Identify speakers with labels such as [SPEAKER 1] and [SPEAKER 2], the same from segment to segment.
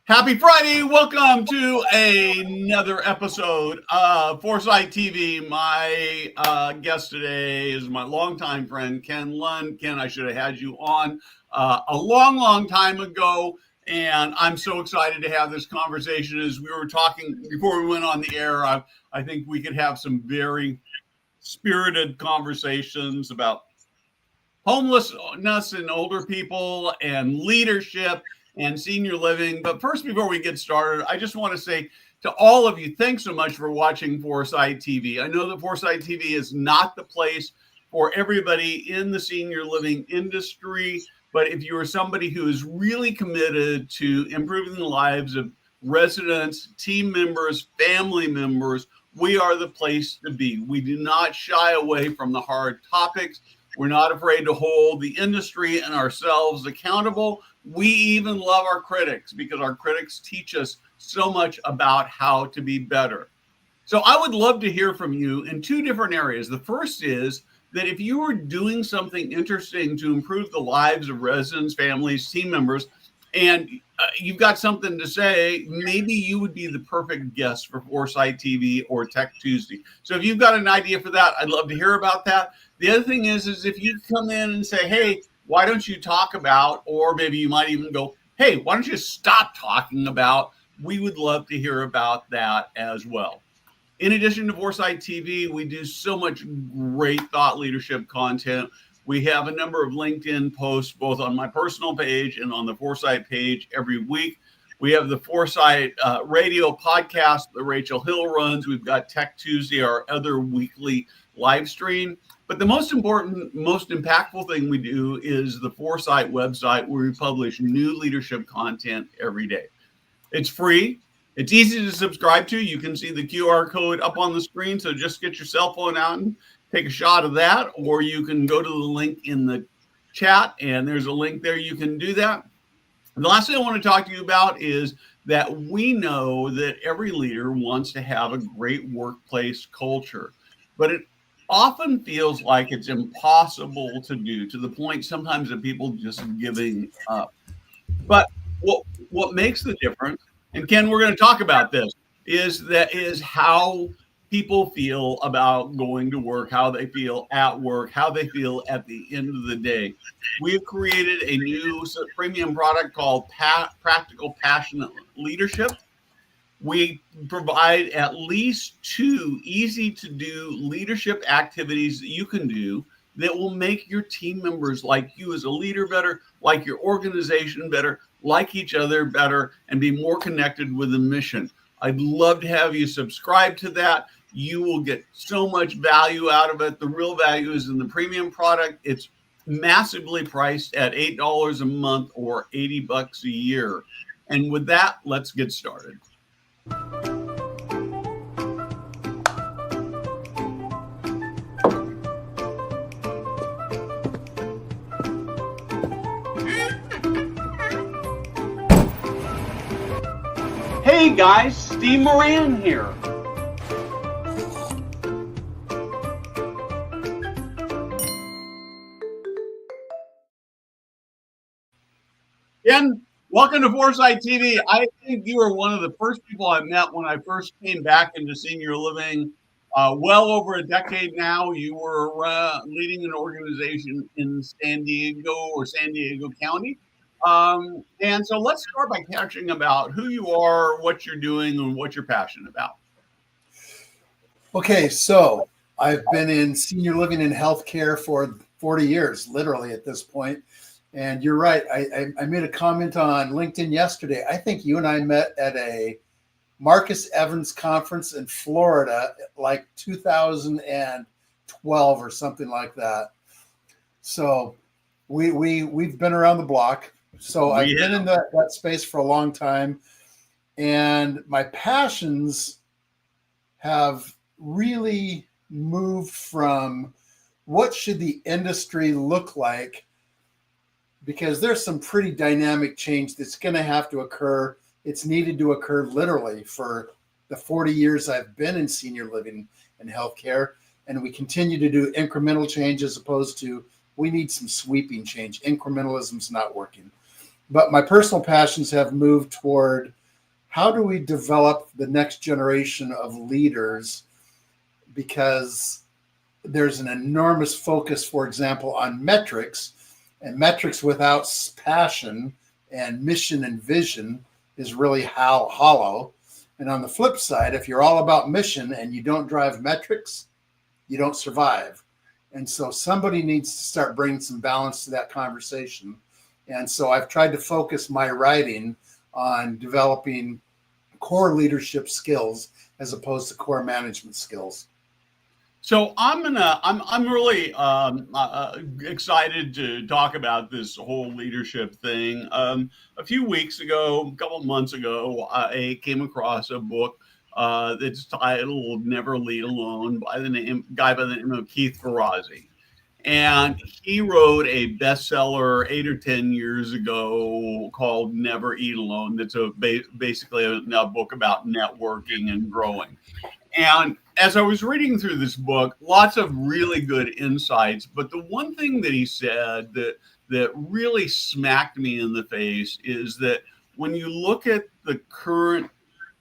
[SPEAKER 1] Happy Friday. Welcome to another episode of Foresight TV. My guest today is my longtime friend, Ken Lund. Ken, I should have had you on a long time ago. And I'm so excited to have this conversation. As we were talking before we went on the air, I think we could have some very spirited conversations about homelessness and older people and leadership and senior living. But first, before we get started, I just want to say to all of you, thanks so much for watching Foresight TV. I know that Foresight TV is not the place for everybody in the senior living industry, but if you are somebody who is really committed to improving the lives of residents, team members, family members, we are the place to be. We do not shy away from the hard topics. We're not afraid to hold the industry and ourselves accountable. We even love our critics because our critics teach us so much about how to be better. So I would love to hear from you in two different areas. The first is that if you are doing something interesting to improve the lives of residents, families, team members, and you've got something to say, maybe you would be the perfect guest for Foresight TV or Tech Tuesday. So if you've got an idea for that, I'd love to hear about that. The other thing is if you come in and say, hey, why don't you talk about, or maybe you might even go, hey, why don't you stop talking about, we would love to hear about that as well. In addition to Foresight TV, we do so much great thought leadership content. We have a number of LinkedIn posts, both on my personal page and on the Foresight page every week. We have the Foresight radio podcast that Rachel Hill runs. We've got Tech Tuesday, our other weekly live stream. But the most important, most impactful thing we do is the Foresight website, where we publish new leadership content every day. It's free. It's easy to subscribe to. You can see the QR code up on the screen. So just get your cell phone out and take a shot of that, or you can go to the link in the chat, and there's a link there. You can do that. And the last thing I want to talk to you about is that we know that every leader wants to have a great workplace culture, but it often feels like it's impossible to do, to the point sometimes of people just giving up. But what makes the difference, and Ken, we're going to talk about this, is how people feel about going to work, how they feel at work, how they feel at the end of the day. We have created a new premium product called Practical Passionate Leadership. We provide at least 2 easy-to-do leadership activities that you can do that will make your team members like you as a leader better, like your organization better, like each other better, and be more connected with the mission. I'd love to have you subscribe to that. You will get so much value out of it. The real value is in the premium product. It's massively priced at $8 a month or $80 a year. And with that, let's get started. Hey guys, Steve Moran here. Ken, welcome to Foresight TV. I think you were one of the first people I met when I first came back into senior living. Well over a decade now. You were leading an organization in San Diego County. And so let's start by catching about who you are, what you're doing, and what you're passionate about.
[SPEAKER 2] Okay, so I've been in senior living and healthcare for 40 years, literally at this point. And you're right. I made a comment on LinkedIn yesterday. I think you and I met at a Marcus Evans conference in Florida, like 2012 or something like that. So we've been around the block. So I've been in that space for a long time. And my passions have really moved from what should the industry look like, because there's some pretty dynamic change that's going to have to occur. It's needed to occur literally for the 40 years I've been in senior living and healthcare. And we continue to do incremental change as opposed to we need some sweeping change. Incrementalism's not working. But my personal passions have moved toward how do we develop the next generation of leaders, because there's an enormous focus, for example, on metrics, and metrics without passion and mission and vision is really hollow. And on the flip side, if you're all about mission and you don't drive metrics, you don't survive. And so somebody needs to start bringing some balance to that conversation. And so I've tried to focus my writing on developing core leadership skills as opposed to core management skills.
[SPEAKER 1] So I'm really excited to talk about this whole leadership thing. A few weeks ago, a couple of months ago, I came across a book that's titled "Never Lead Alone" by the guy by the name of Keith Ferrazzi. And he wrote a bestseller 8 or 10 years ago called Never Eat Alone. That's basically a book about networking and growing. And as I was reading through this book, lots of really good insights. But the one thing that he said that really smacked me in the face is that when you look at the current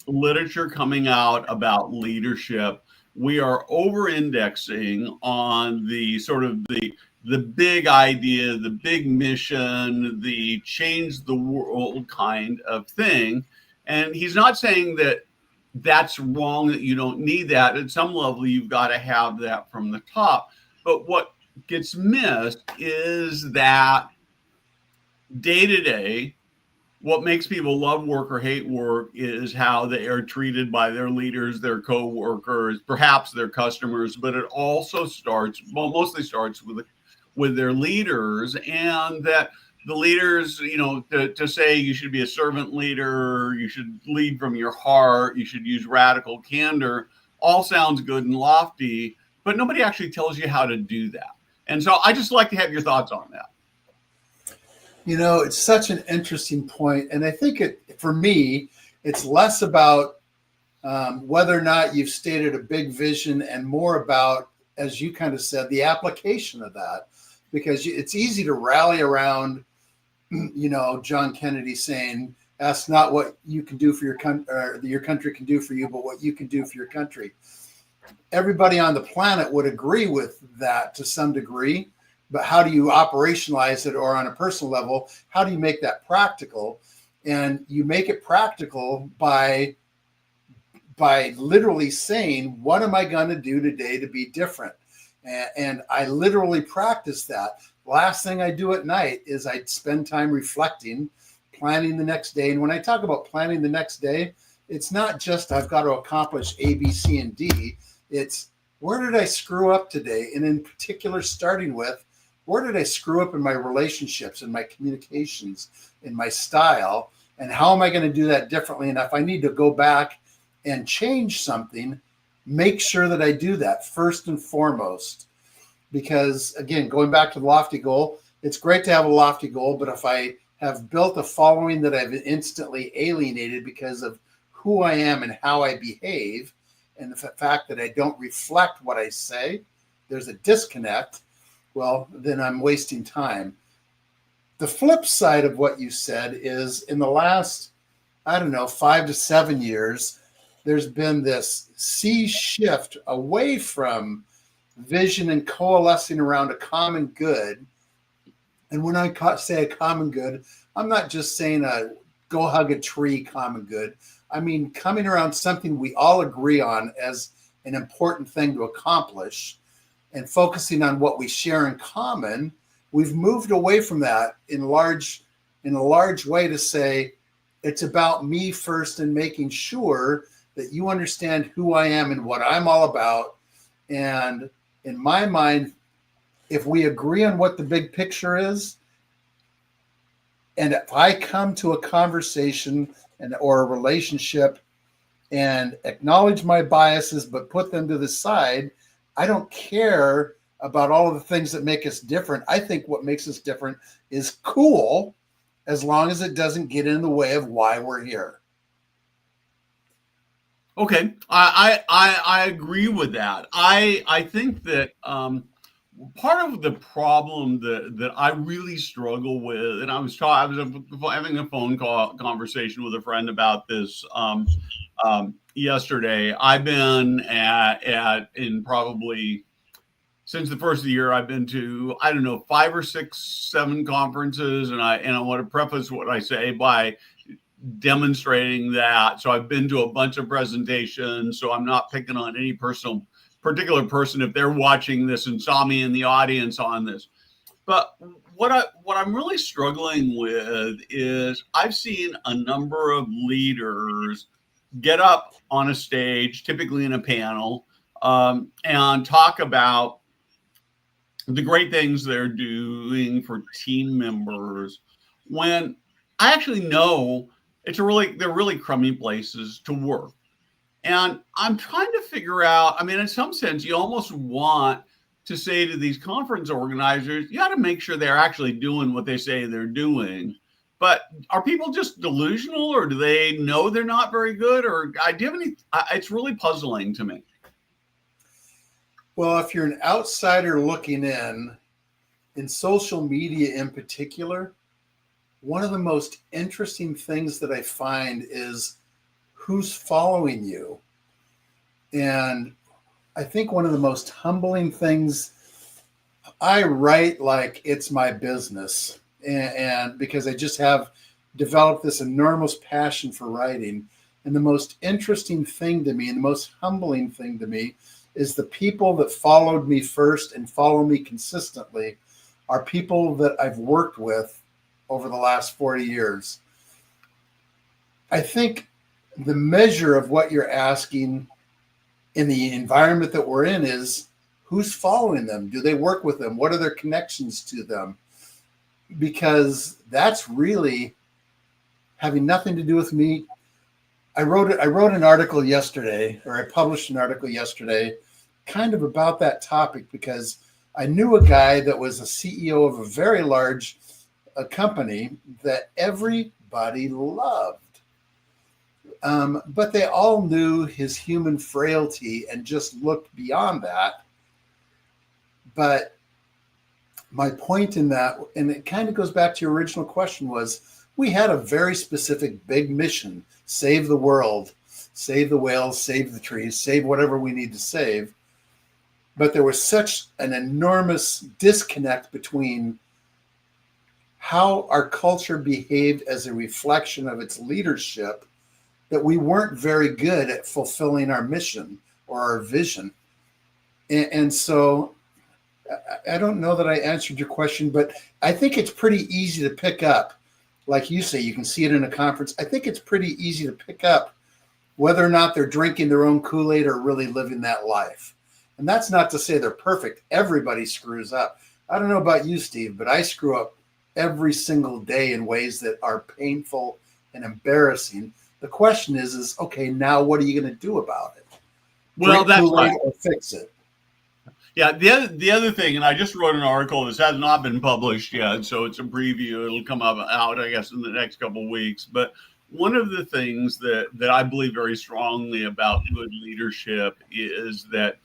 [SPEAKER 1] literature coming out about leadership, we are over-indexing on the sort of the big idea, the big mission, the change the world kind of thing. And he's not saying that that's wrong, that you don't need that. At some level, you've got to have that from the top. But what gets missed is that day to day, what makes people love work or hate work is how they are treated by their leaders, their co-workers, perhaps their customers, but it also mostly starts with their leaders. And that the leaders, to say you should be a servant leader, you should lead from your heart, you should use radical candor, all sounds good and lofty, but nobody actually tells you how to do that. And so I just like to have your thoughts on that.
[SPEAKER 2] It's such an interesting point. And I think for me, it's less about whether or not you've stated a big vision and more about, as you kind of said, the application of that, because it's easy to rally around, John Kennedy saying, ask not what you can do for your country, or your country can do for you, but what you can do for your country. Everybody on the planet would agree with that to some degree. But how do you operationalize it, or on a personal level, how do you make that practical? And you make it practical by literally saying, what am I going to do today to be different? And I literally practice that. Last thing I do at night is I spend time reflecting, planning the next day. And when I talk about planning the next day, it's not just I've got to accomplish A, B, C, and D. It's where did I screw up today? And in particular, starting with, where did I screw up in my relationships, in my communications, in my style? And how am I going to do that differently? And if I need to go back and change something, make sure that I do that first and foremost. Because again, going back to the lofty goal, it's great to have a lofty goal, but if I have built a following that I've instantly alienated because of who I am and how I behave, and the fact that I don't reflect what I say, there's a disconnect. Well, then I'm wasting time. The flip side of what you said is in the last, 5 to 7 years, there's been this sea shift away from vision and coalescing around a common good. And when I say a common good, I'm not just saying a go hug a tree common good. I mean, coming around something we all agree on as an important thing to accomplish, and focusing on what we share in common. We've moved away from that in a large way to say it's about me first, and making sure that you understand who I am and what I'm all about. And in my mind, if we agree on what the big picture is, and if I come to a conversation or a relationship and acknowledge my biases but put them to the side, I don't care about all of the things that make us different. I think what makes us different is cool, as long as it doesn't get in the way of why we're here.
[SPEAKER 1] Okay, I agree with that. I think that part of the problem that I really struggle with, and I was having a phone call conversation with a friend about this yesterday. I've been in probably since the first of the year, I've been to, I don't know, 5 or 6, 7 conferences, and I want to preface what I say by demonstrating that. So I've been to a bunch of presentations, so I'm not picking on any particular person if they're watching this and saw me in the audience on this. But what I'm really struggling with is I've seen a number of leaders get up on a stage, typically in a panel, and talk about the great things they're doing for team members, when I actually know they're really crummy places to work. And I'm trying to figure out, I mean, in some sense, you almost want to say to these conference organizers, you got to make sure they're actually doing what they say they're doing. But are people just delusional, or do they know they're not very good? Or do you have any, it's really puzzling to me.
[SPEAKER 2] Well, if you're an outsider looking in social media in particular, one of the most interesting things that I find is who's following you. And I think one of the most humbling things, I write like it's my business, and because I just have developed this enormous passion for writing. And the most interesting thing to me, and the most humbling thing to me, is the people that followed me first and follow me consistently are people that I've worked with over the last 40 years. I think the measure of what you're asking in the environment that we're in is who's following them? Do they work with them? What are their connections to them? Because that's really having nothing to do with me. I wrote an article yesterday, or I published an article yesterday, kind of about that topic, because I knew a guy that was a CEO of a very large company that everybody loved. But they all knew his human frailty and just looked beyond that. But my point in that, and it kind of goes back to your original question, was we had a very specific big mission: save the world, save the whales, save the trees, save whatever we need to save. But there was such an enormous disconnect between how our culture behaved as a reflection of its leadership that we weren't very good at fulfilling our mission or our vision. And so I don't know that I answered your question, but I think it's pretty easy to pick up. Like you say, you can see it in a conference. I think it's pretty easy to pick up whether or not they're drinking their own Kool-Aid or really living that life. And that's not to say they're perfect. Everybody screws up. I don't know about you, Steve, but I screw up every single day in ways that are painful and embarrassing. The question is okay, now what are you going to do about it?
[SPEAKER 1] Well, that's right.
[SPEAKER 2] Or fix it.
[SPEAKER 1] Yeah, the other thing, and I just wrote an article. This has not been published yet, so it's a preview. It'll come out, I guess, in the next couple of weeks. But one of the things that I believe very strongly about good leadership is that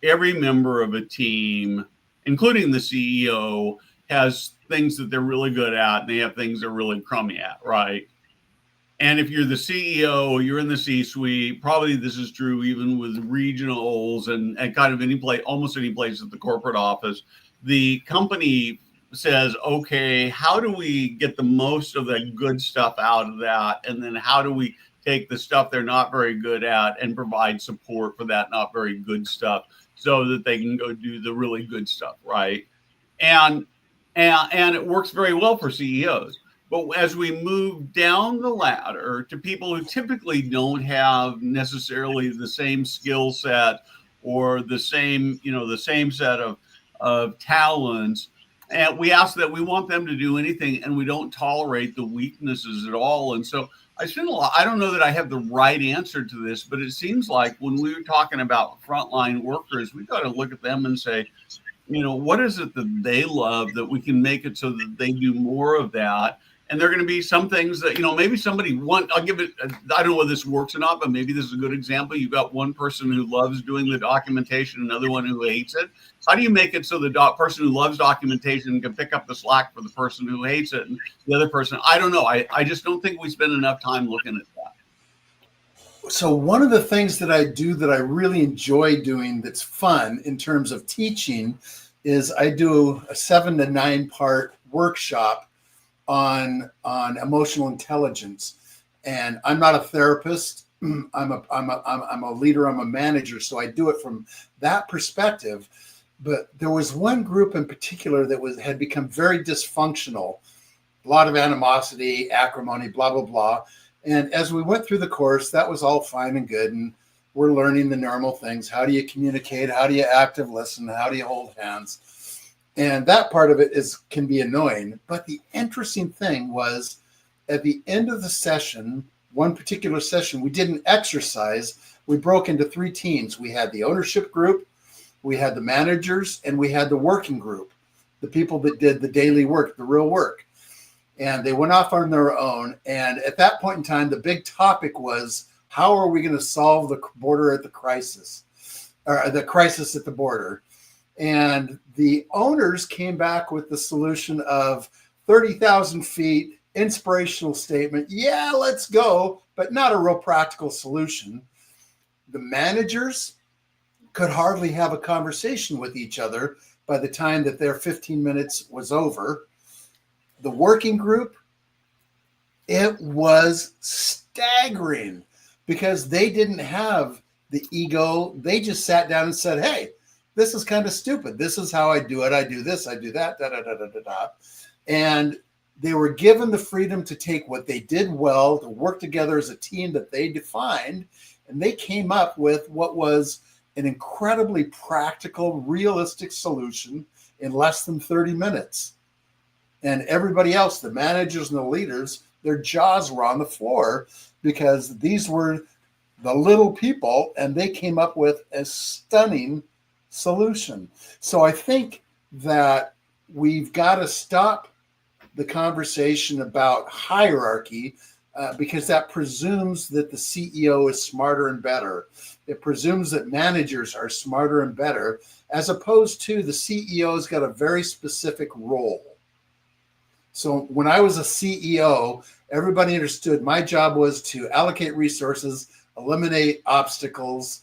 [SPEAKER 1] every member of a team, including the CEO, has things that they're really good at, and they have things they're really crummy at, right? And if you're the CEO, you're in the C-suite, probably this is true even with regionals and kind of almost any place at the corporate office. The company says, okay, how do we get the most of the good stuff out of that? And then how do we take the stuff they're not very good at and provide support for that not very good stuff so that they can go do the really good stuff, right? And it works very well for CEOs. But as we move down the ladder to people who typically don't have necessarily the same skill set or the same set of talents, and we ask that we want them to do anything, and we don't tolerate the weaknesses at all. And so I don't know that I have the right answer to this, but it seems like when we were talking about frontline workers, we've got to look at them and say, what is it that they love that we can make it so that they do more of that? And there are going to be some things that, maybe I'll give it, I don't know whether this works or not, but maybe this is a good example. You've got one person who loves doing the documentation, another one who hates it. How do you make it so the person who loves documentation can pick up the slack for the person who hates it? And the other person, I don't know. I just don't think we spend enough time looking at that.
[SPEAKER 2] So one of the things that I do that I really enjoy doing that's fun in terms of teaching is I do a 7 to 9 part workshop on emotional intelligence. And I'm not a therapist. I'm a leader. I'm a manager. So I do it from that perspective. But there was one group in particular that had become very dysfunctional, a lot of animosity, acrimony, blah, blah, blah. And as we went through the course, that was all fine and good. And we're learning the normal things. How do you communicate? How do you active listen? How do you hold hands? And that part of it can be annoying. But the interesting thing was at the end of the session, one particular session, we did an exercise. We broke into 3 teams. We had the ownership group, we had the managers, and we had the working group, the people that did the daily work, the real work. And they went off on their own. And at that point in time, the big topic was, how are we going to solve the border at the crisis, or the crisis at the border? And the owners came back with the solution of 30,000 feet, inspirational statement. Yeah, let's go, but not a real practical solution. The managers could hardly have a conversation with each other by the time that their 15 minutes was over. The working group, it was staggering because they didn't have the ego. They just sat down and said, hey, this is kind of stupid. This is how I do it. I do this, I do that, da, da, da, da, da, da. And they were given the freedom to take what they did well, to work together as a team that they defined. And they came up with what was an incredibly practical, realistic solution in less than 30 minutes. And everybody else, the managers and the leaders, their jaws were on the floor because these were the little people and they came up with a stunning solution. So I think that we've got to stop the conversation about hierarchy because that presumes that the CEO is smarter and better. It presumes that managers are smarter and better, as opposed to the CEO's got a very specific role. So when I was a CEO, everybody understood my job was to allocate resources, eliminate obstacles,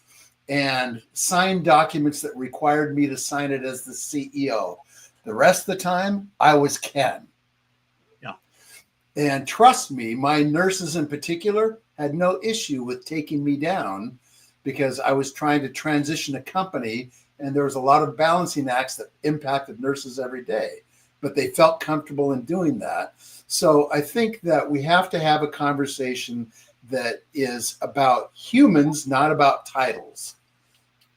[SPEAKER 2] and sign documents that required me to sign it as the CEO. The rest of the time, I was Ken.
[SPEAKER 1] Yeah.
[SPEAKER 2] And trust me, my nurses in particular had no issue with taking me down because I was trying to transition a company, and there was a lot of balancing acts that impacted nurses every day, but they felt comfortable in doing that. So I think that we have to have a conversation that is about humans, not about titles,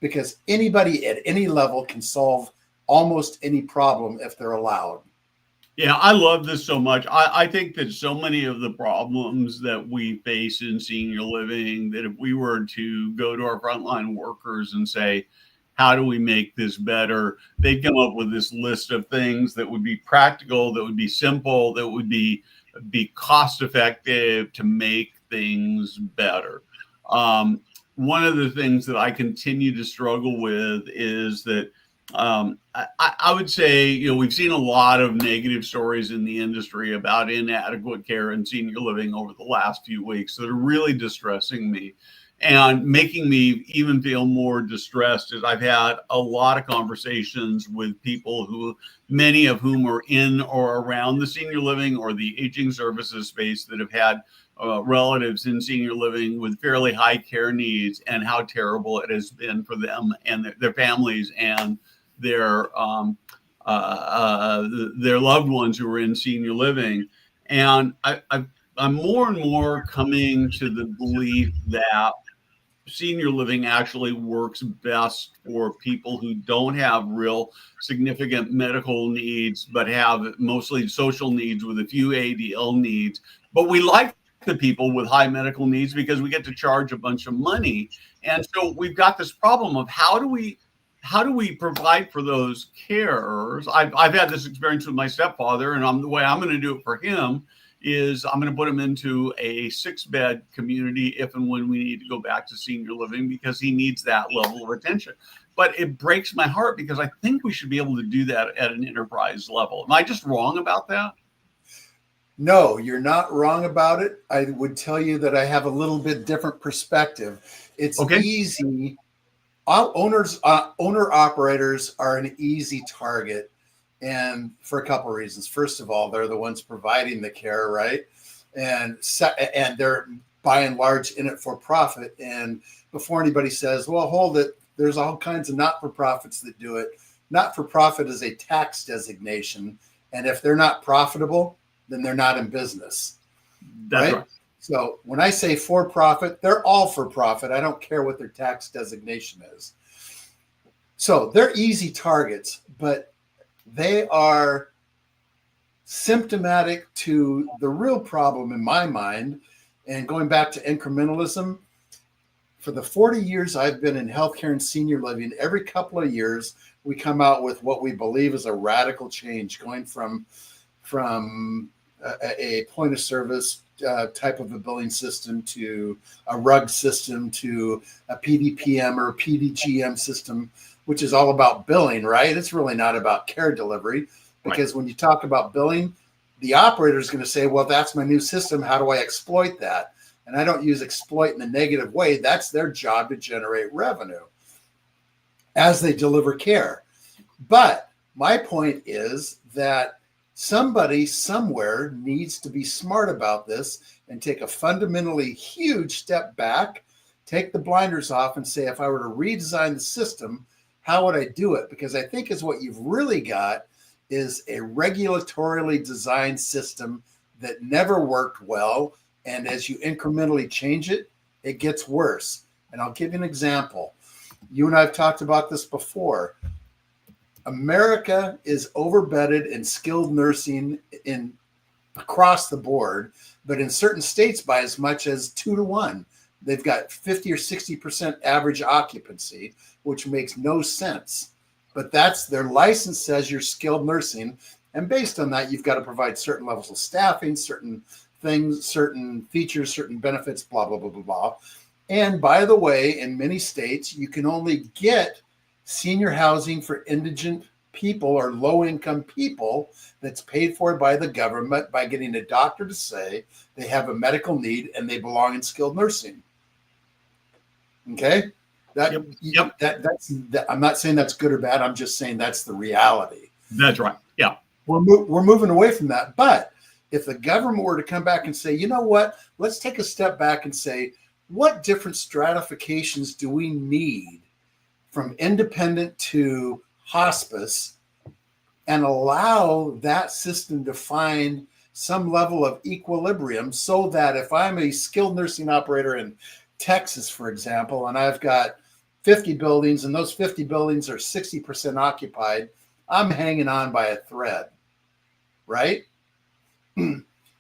[SPEAKER 2] because anybody at any level can solve almost any problem if they're allowed.
[SPEAKER 1] Yeah, I love this so much. I think that so many of the problems that we face in senior living, that if we were to go to our frontline workers and say, how do we make this better? They'd come up with this list of things that would be practical, that would be simple, that would be cost effective to make things better. One of the things that I continue to struggle with is that I would say, we've seen a lot of negative stories in the industry about inadequate care in senior living over the last few weeks that are really distressing me and making me even feel more distressed. As I've had a lot of conversations with people who, many of whom are in or around the senior living or the aging services space, that have had relatives in senior living with fairly high care needs, and how terrible it has been for them and their families and their loved ones who are in senior living. And I'm more and more coming to the belief that senior living actually works best for people who don't have real significant medical needs, but have mostly social needs with a few ADL needs. But we like the people with high medical needs because we get to charge a bunch of money. And so we've got this problem of how do we provide for those carers? I've had this experience with my stepfather, and the way I'm going to do it for him is I'm going to put him into a 6-bed community if and when we need to go back to senior living because he needs that level of attention. But it breaks my heart because I think we should be able to do that at an enterprise level. Am I just wrong about that?
[SPEAKER 2] No, you're not wrong about it. I would tell you that I have a little bit different perspective. It's easy. Owner-operators are an easy target, and for a couple of reasons. First of all, they're the ones providing the care, right? And they're by and large in it for profit. And before anybody says, well, hold it, there's all kinds of not-for-profits that do it. Not-for-profit is a tax designation, and if they're not profitable, then they're not in business.
[SPEAKER 1] That's right.
[SPEAKER 2] So when I say for-profit, they're all for-profit. I don't care what their tax designation is. So they're easy targets, but they are symptomatic to the real problem in my mind. And going back to incrementalism, for the 40 years I've been in healthcare and senior living, every couple of years we come out with what we believe is a radical change, going from a point of service type of a billing system to a RUG system to a PDPM or a PDGM system, which is all about billing, right? It's really not about care delivery, because when you talk about billing, the operator is going to say, well, that's my new system. How do I exploit that? And I don't use exploit in a negative way. That's their job, to generate revenue as they deliver care. But my point is that somebody somewhere needs to be smart about this and take a fundamentally huge step back, take the blinders off and say, if I were to redesign the system, how would I do it? Because I think is what you've really got is a regulatorily designed system that never worked well. And as you incrementally change it, it gets worse. And I'll give you an example. You and I have talked about this before. America is overbedded in skilled nursing across the board, but in certain states by as much as 2 to 1. They've got 50 or 60% average occupancy, which makes no sense. But that's their license says you're skilled nursing. And based on that, you've got to provide certain levels of staffing, certain things, certain features, certain benefits, blah, blah, blah, blah, blah. And by the way, in many states, you can only get senior housing for indigent people or low-income people that's paid for by the government by getting a doctor to say they have a medical need and they belong in skilled nursing. Okay? That's I'm not saying that's good or bad. I'm just saying that's the reality.
[SPEAKER 1] That's right. Yeah.
[SPEAKER 2] We're moving away from that. But if the government were to come back and say, you know what, let's take a step back and say, what different stratifications do we need from independent to hospice, and allow that system to find some level of equilibrium so that if I'm a skilled nursing operator in Texas, for example, and I've got 50 buildings and those 50 buildings are 60% occupied, I'm hanging on by a thread, right?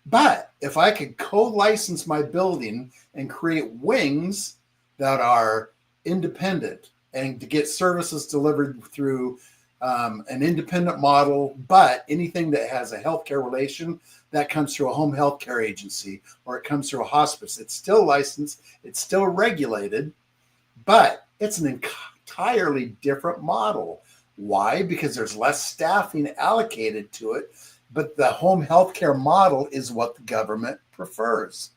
[SPEAKER 2] But if I could co-license my building and create wings that are independent and to get services delivered through an independent model, but anything that has a healthcare relation, that comes through a home healthcare agency or it comes through a hospice. It's still licensed, it's still regulated, but it's an entirely different model. Why? Because there's less staffing allocated to it, but the home healthcare model is what the government prefers.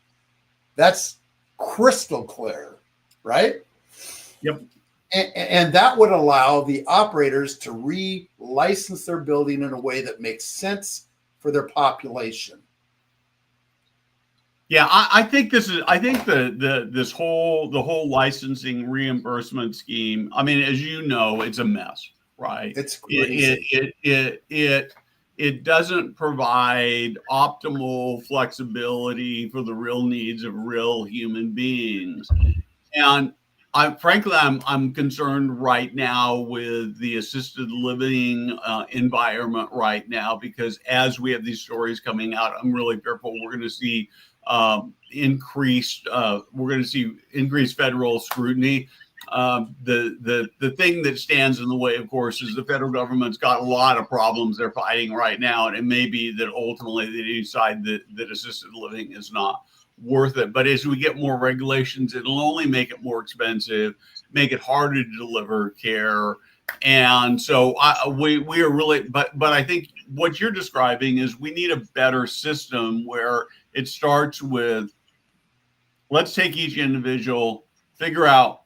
[SPEAKER 2] That's crystal clear, right?
[SPEAKER 1] Yep.
[SPEAKER 2] And that would allow the operators to re-license their building in a way that makes sense for their population.
[SPEAKER 1] Yeah, I think this is. I think the whole licensing reimbursement scheme. I mean, as you know, it's a mess, right?
[SPEAKER 2] It's crazy.
[SPEAKER 1] It doesn't provide optimal flexibility for the real needs of real human beings, and I'm concerned right now with the assisted living environment right now, because as we have these stories coming out, I'm really fearful we're going to see increased federal scrutiny. The thing that stands in the way, of course, is the federal government's got a lot of problems they're fighting right now, and it may be that ultimately they decide that assisted living is not worth it. But as we get more regulations, it'll only make it more expensive, make it harder to deliver care. And so we are really, but I think what you're describing is we need a better system where it starts with, let's take each individual, figure out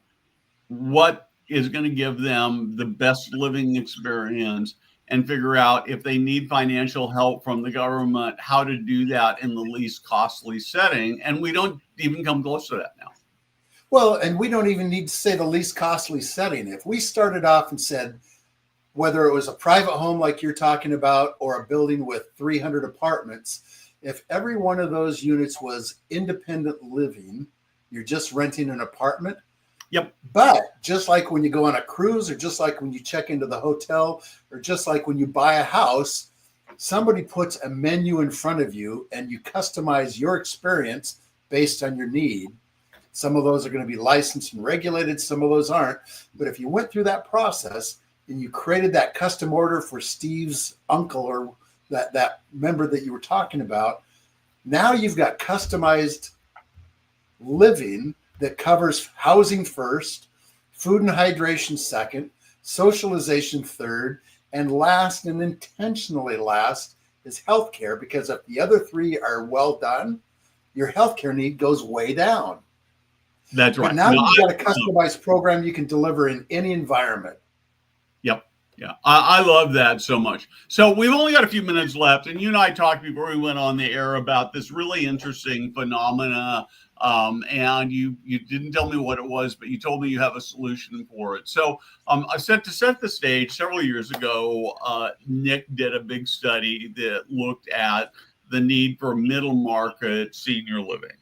[SPEAKER 1] what is going to give them the best living experience, and figure out if they need financial help from the government, how to do that in the least costly setting. And we don't even come close to that now.
[SPEAKER 2] Well, and we don't even need to say the least costly setting. If we started off and said, whether it was a private home like you're talking about or a building with 300 apartments, if every one of those units was independent living, you're just renting an apartment.
[SPEAKER 1] Yep.
[SPEAKER 2] But just like when you go on a cruise, or just like when you check into the hotel, or just like when you buy a house, somebody puts a menu in front of you and you customize your experience based on your need. Some of those are going to be licensed and regulated. Some of those aren't. But if you went through that process and you created that custom order for Steve's uncle or that member that you were talking about, now you've got customized living that covers housing first, food and hydration second, socialization third, and last, and intentionally last, is healthcare. Because if the other three are well done, your healthcare need goes way down.
[SPEAKER 1] That's right.
[SPEAKER 2] But now you've got a customized program you can deliver in any environment.
[SPEAKER 1] Yep. Yeah. I love that so much. So we've only got a few minutes left, and you and I talked before we went on the air about this really interesting phenomena. And you didn't tell me what it was, but you told me you have a solution for it. So I said, to set the stage, several years ago, Nick did a big study that looked at the need for middle market senior living.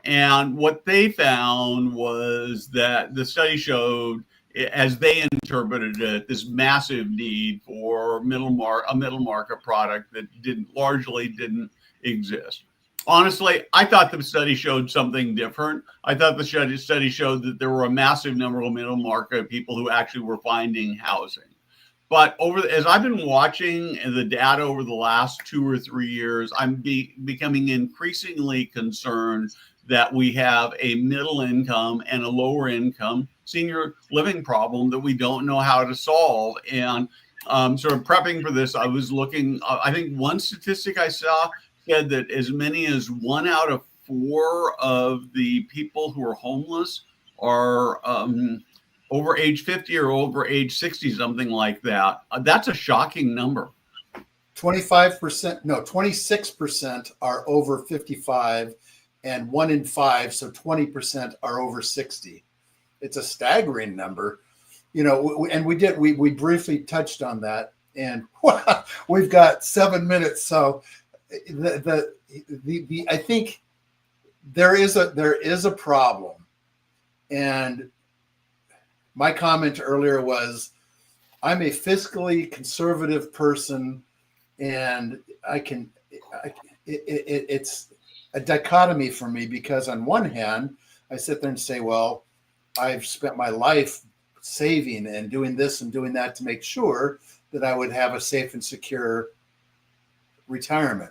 [SPEAKER 1] And what they found was that the study showed, as they interpreted it, this massive need for a middle market product that largely didn't exist. Honestly, I thought the study showed something different. I thought the study showed that there were a massive number of middle market people who actually were finding housing. But as I've been watching the data over the last 2 or 3 years, I'm becoming increasingly concerned that we have a middle income and a lower income senior living problem that we don't know how to solve. And sort of prepping for this, I was looking, I think one statistic I saw said that as many as 1 out of 4 of the people who are homeless are over age 50 or over age 60, something like that. That's a shocking number.
[SPEAKER 2] 26% are over 55, and 1 in 5, so 20% are over 60. It's a staggering number, and we briefly touched on that, and we've got 7 minutes. So I think there is a problem. And my comment earlier was, I'm a fiscally conservative person, and it's a dichotomy for me, because on one hand, I sit there and say, well, I've spent my life saving and doing this and doing that to make sure that I would have a safe and secure retirement.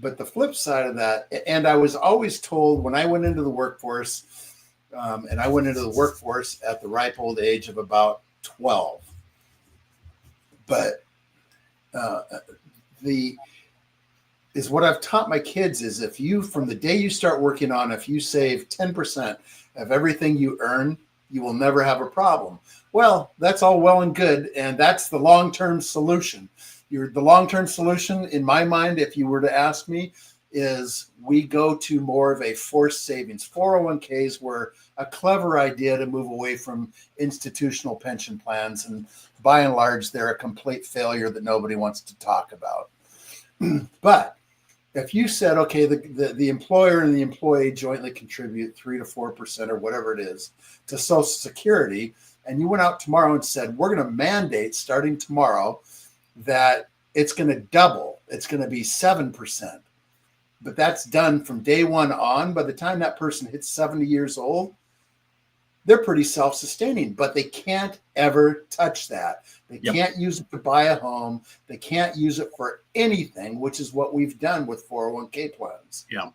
[SPEAKER 2] But the flip side of that, and I was always told when I went into the workforce, and I went into the workforce at the ripe old age of about 12. But what I've taught my kids is, if you, from the day you start working on, if you save 10% of everything you earn, you will never have a problem. Well, that's all well and good. And that's the long-term solution. The long-term solution, in my mind, if you were to ask me, is we go to more of a forced savings. 401ks were a clever idea to move away from institutional pension plans. And by and large, they're a complete failure that nobody wants to talk about. But if you said, okay, the employer and the employee jointly contribute 3 to 4% or whatever it is to Social Security, and you went out tomorrow and said, we're going to mandate starting tomorrow that it's going to double. It's going to be 7%. But that's done from day one on. By the time that person hits 70 years old, they're pretty self-sustaining, but they can't ever touch that. They can't use it to buy a home. They can't use it for anything, which is what we've done with 401k plans.
[SPEAKER 1] Yeah.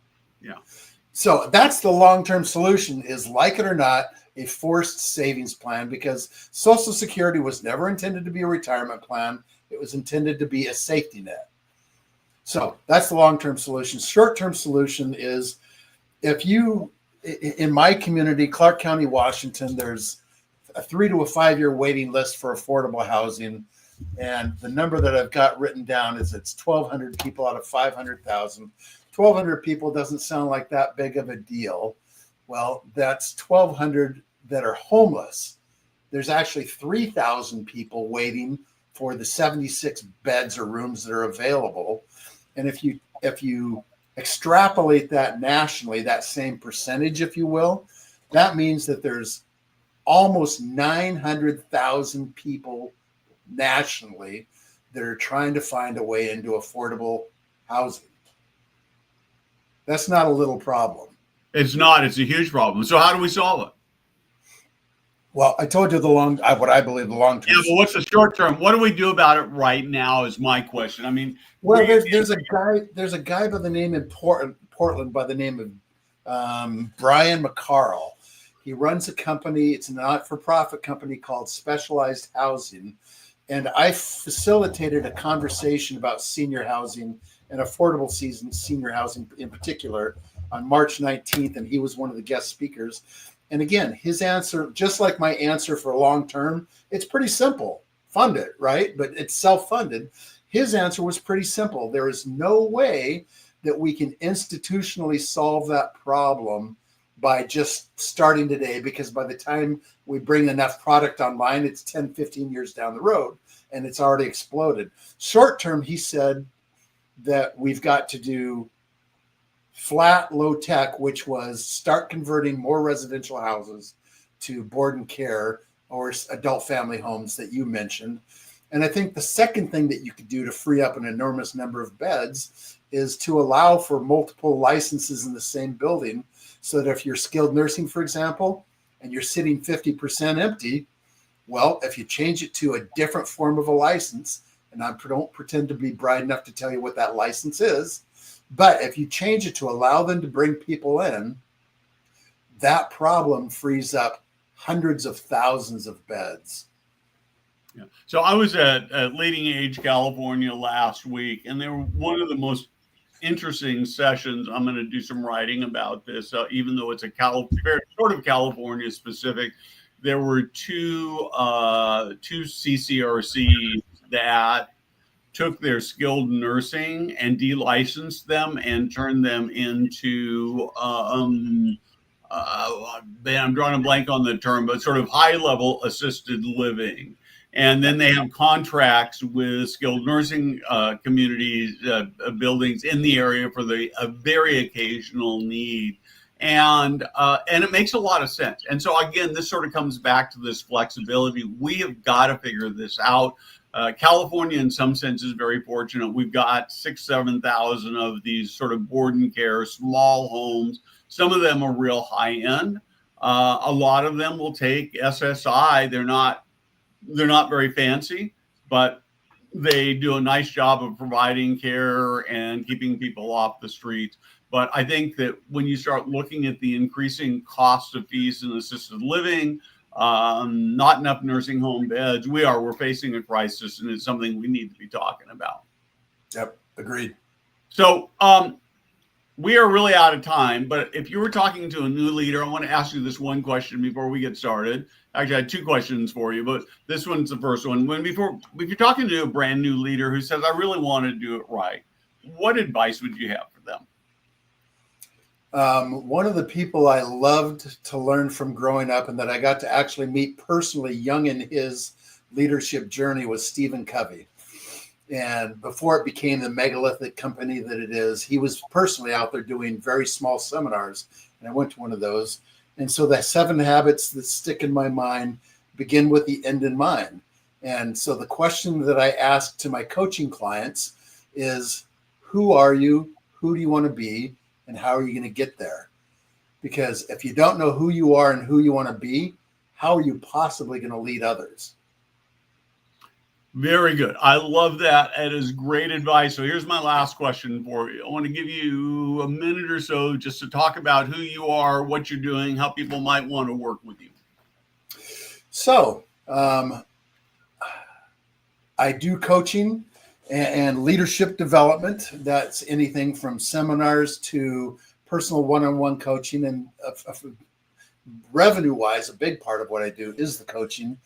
[SPEAKER 2] So that's the long-term solution, is, like it or not, a forced savings plan, because Social Security was never intended to be a retirement plan. It was intended to be a safety net. So that's the long-term solution. Short-term solution is, if you, in my community, Clark County, Washington, there's a 3 to 5 year waiting list for affordable housing. And the number that I've got written down is it's 1,200 people out of 500,000. 1,200 people doesn't sound like that big of a deal. Well, that's 1,200 that are homeless. There's actually 3,000 people waiting for the 76 beds or rooms that are available. And if you extrapolate that nationally, that same percentage, if you will, that means that there's almost 900,000 people nationally that are trying to find a way into affordable housing. That's not a little problem.
[SPEAKER 1] It's not. It's a huge problem. So how do we solve it?
[SPEAKER 2] Well, I told you what I believe the long term.
[SPEAKER 1] Yeah, but what's the short term? What do we do about it right now is my question. I mean,
[SPEAKER 2] well, there's a guy by the name in Portland by the name of Brian McCarl. He runs a company. It's a not-for-profit company called Specialized Housing. And I facilitated a conversation about senior housing and affordable senior housing in particular on March 19th. And he was one of the guest speakers. And again, his answer, just like my answer for long-term, it's pretty simple. Fund it, right? But it's self-funded. His answer was pretty simple. There is no way that we can institutionally solve that problem by just starting today, because by the time we bring enough product online, it's 10, 15 years down the road, and it's already exploded. Short term, he said that we've got to do flat, low tech, which was start converting more residential houses to board and care or adult family homes that you mentioned. And I think the second thing that you could do to free up an enormous number of beds is to allow for multiple licenses in the same building, so that if you're skilled nursing, for example, and you're sitting 50% empty, well, if you change it to a different form of a license, and I don't pretend to be bright enough to tell you what that license is, but if you change it to allow them to bring people in, that problem frees up hundreds of thousands of beds.
[SPEAKER 1] Yeah. So I was at Leading Age California last week, and they were one of the most interesting sessions. I'm going to do some writing about this, even though it's a very sort of California specific. There were two CCRCs that took their skilled nursing and delicensed them and turned them into I'm drawing a blank on the term, but sort of high level assisted living. And then they have contracts with skilled nursing communities, buildings in the area for a very occasional need. And it makes a lot of sense. And so, again, this sort of comes back to this flexibility. We have got to figure this out. California, in some sense, is very fortunate. We've got 6,000 to 7,000 of these sort of board and care, small homes. Some of them are real high end. A lot of them will take SSI. They're not very fancy, but they do a nice job of providing care and keeping people off the streets. But I think that when you start looking at the increasing cost of fees in assisted living, not enough nursing home beds, we're facing a crisis, and it's something we need to be talking about.
[SPEAKER 2] Yep, agreed.
[SPEAKER 1] So we are really out of time, but if you were talking to a new leader, I want to ask you this one question before we get started. Actually, I had two questions for you, but this one's the first one. If you're talking to a brand new leader who says, I really want to do it right, what advice would you have for them?
[SPEAKER 2] One of the people I loved to learn from growing up, and that I got to actually meet personally young in his leadership journey, was Stephen Covey. And before it became the megalithic company that it is, he was personally out there doing very small seminars. And I went to one of those. And so the 7 habits that stick in my mind begin with the end in mind. And so the question that I ask to my coaching clients is, who are you? Who do you want to be? And how are you going to get there? Because if you don't know who you are and who you want to be, how are you possibly going to lead others?
[SPEAKER 1] Very good. I love that. It is great advice. So here's my last question for you. I want to give you a minute or so just to talk about who you are, what you're doing, how people might want to work with you.
[SPEAKER 2] So I do coaching and leadership development. That's anything from seminars to personal one-on-one coaching. And revenue-wise, a big part of what I do is the coaching.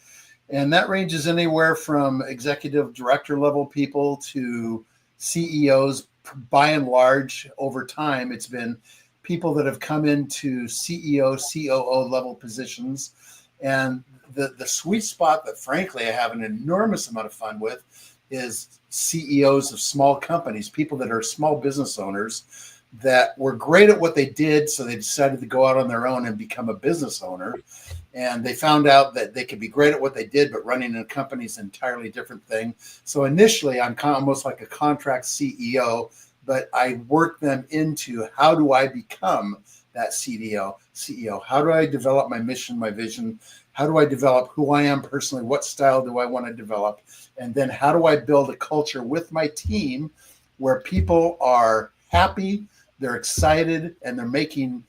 [SPEAKER 2] And that ranges anywhere from executive director level people to CEOs. By and large, over time, it's been people that have come into CEO, COO level positions. And the sweet spot that, frankly, I have an enormous amount of fun with is CEOs of small companies, people that are small business owners that were great at what they did. So they decided to go out on their own and become a business owner. And they found out that they could be great at what they did, but running a company is an entirely different thing. So initially, I'm almost like a contract CEO, but I work them into how do I become that CEO? How do I develop my mission, my vision? How do I develop who I am personally? What style do I want to develop? And then how do I build a culture with my team where people are happy, they're excited, and they're making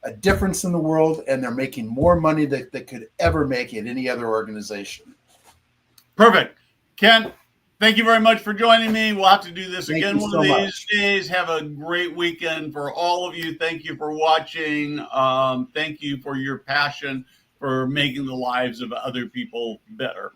[SPEAKER 2] a difference in the world, and they're making more money than they could ever make at any other organization.
[SPEAKER 1] Perfect. Ken, thank you very much for joining me. We'll have to do this again one of these days. Have a great weekend for all of you. Thank you for watching. Thank you for your passion for making the lives of other people better.